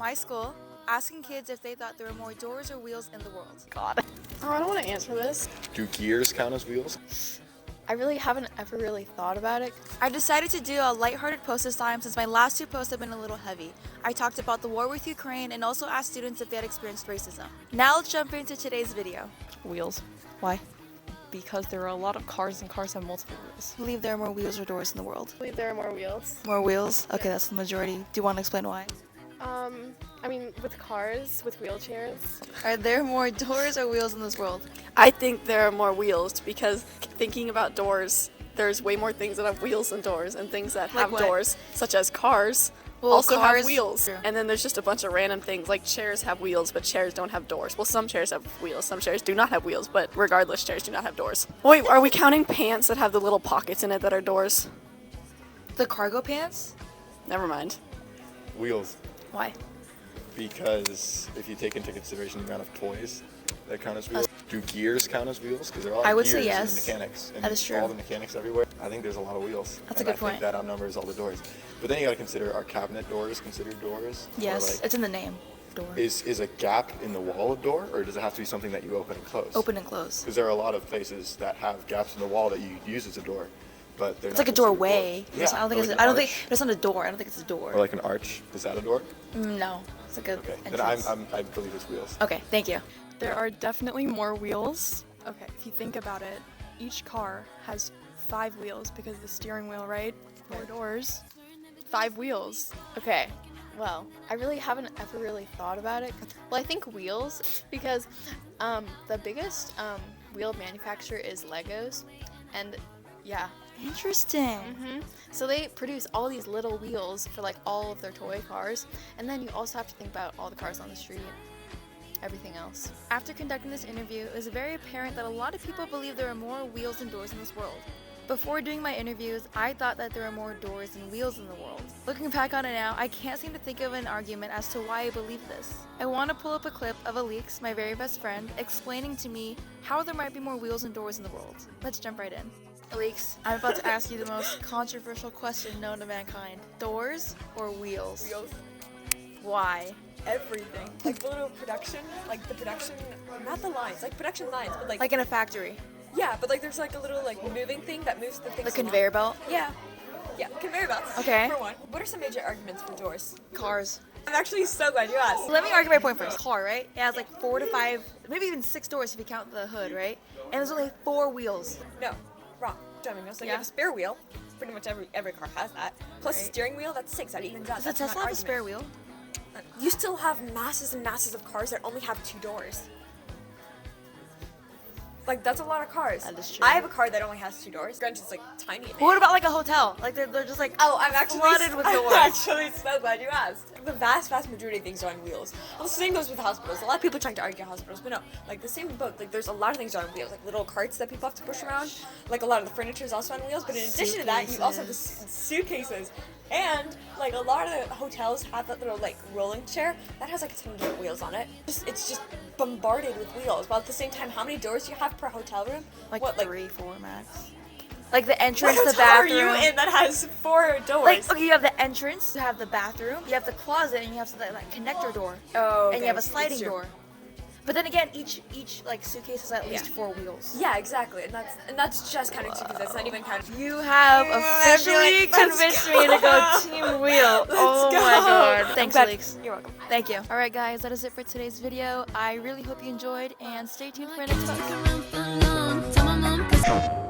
my school, asking kids if they thought there were more doors or wheels in the world. God. Oh, I don't want to answer this. Do gears count as wheels? I really haven't ever really thought about it. I decided to do a lighthearted post this time since my last two posts have been a little heavy. I talked about the war with Ukraine and also asked students if they had experienced racism. Now let's jump into today's video. Wheels. Why? Because there are a lot of cars and cars have multiple wheels. I believe there are more wheels or doors in the world. I believe there are more wheels. More wheels? Okay, that's the majority. Do you want to explain why? I mean, with cars, with wheelchairs. Are there more doors or wheels in this world? I think there are more wheels because thinking about doors, there's way more things that have wheels than doors, and things that Like have what? doors, such as cars, Well, also cars- have wheels. True. And then there's just a bunch of random things, like chairs have wheels, but chairs don't have doors. Well, some chairs have wheels, some chairs do not have wheels, but regardless, chairs do not have doors. Wait, are we counting pants that have the little pockets in it that are doors? The cargo pants? Never mind. Wheels. Why? Because if you take into consideration the amount of toys that count as wheels. Do gears count as wheels? Because there are a lot I of would gears say in yes. the mechanics. And That is true. all the mechanics everywhere. I think there's a lot of wheels. That's a and good I point. think that outnumbers all the doors. But then you gotta consider, are cabinet doors considered doors? Or Yes, like, it's in the name. Door. is a gap in the wall a door, or does it have to be something that you open and close? Open and close. Because there are a lot of places that have gaps in the wall that you use as a door, but they're It's not like a considered doorway. doors. I don't think or it's. like an I don't think arch. it's not a door. I don't think it's a door. Or like an arch. Is that a door? No, it's like a Okay. entrance. Then I believe it's wheels. Okay, thank you. There are definitely more wheels. Okay, if you think about it, each car has 5 wheels because of the steering wheel, right? 4 doors, 5 wheels. Okay, well, I really haven't ever really thought about it. Well, I think wheels, because the biggest wheel manufacturer is Legos, and yeah. Interesting. So they produce all these little wheels for like all of their toy cars, and then you also have to think about all the cars on the street, everything else. After conducting this interview, it was very apparent that a lot of people believe there are more wheels and doors in this world. Before doing my interviews, I thought that there were more doors and wheels in the world. Looking back on it now, I can't seem to think of an argument as to why I believe this. I want to pull up a clip of Alix, my very best friend, explaining to me how there might be more wheels and doors in the world. Let's jump right in. Alix, I'm about to ask you the most controversial question known to mankind. Doors or wheels? Wheels. Why? Everything. Like the little production, like the production, not the lines, like production lines, but Like in a factory? yeah, but like there's like a little like moving thing that moves the things. The conveyor belt? Yeah. Yeah, conveyor belts. Okay. For one. What are some major arguments for doors? Cars. I'm actually so glad you asked. Let me argue my point first. Car, right? It has like 4 to 5, maybe even 6 doors if you count the hood, right? And there's only 4 wheels. No, wrong. Driving wheel. So you Yeah. have a spare wheel. Pretty much every car has that. Plus Right. steering wheel. That's 6. That evens out. Does the That's not Tesla have a an spare wheel? argument. You still have masses and masses of cars that only have 2 doors. Like that's a lot of cars. That is true. I have a car that only has 2 doors. Granted, it's like tiny. But what about like a hotel? Like they're just like Oh, I'm actually flooded with doors. I'm actually so glad you asked. The vast majority of things are on wheels. Well, the same goes with hospitals. A lot of people are trying to argue hospitals, but no. Like the same book. Like there's a lot of things on wheels. Like little carts that people have to push around. Like a lot of the furniture is also on wheels. But in addition to that, you also have the suitcases. And like a lot of the hotels have that little like rolling chair that has like a ton of different wheels on it. It's just bombarded with wheels. While at the same time, how many doors do you have per hotel room? Like what, 3, 4 max. Like the What entrance, the hotel are bathroom. you in that has 4 doors? Like okay, you have the entrance, you have the bathroom, you have the closet, and you have the like connector door. Oh, And you have a okay. sliding That's true. door. But then again, each like suitcase has at least Yeah. 4 wheels. Yeah, exactly, and that's just counting suitcases. That's not even counting. You have officially convinced me to go team wheel. Oh my god. Thanks, Alix. You're welcome. Thank you. Alright guys, that is it for today's video. I really hope you enjoyed and stay tuned for our next post.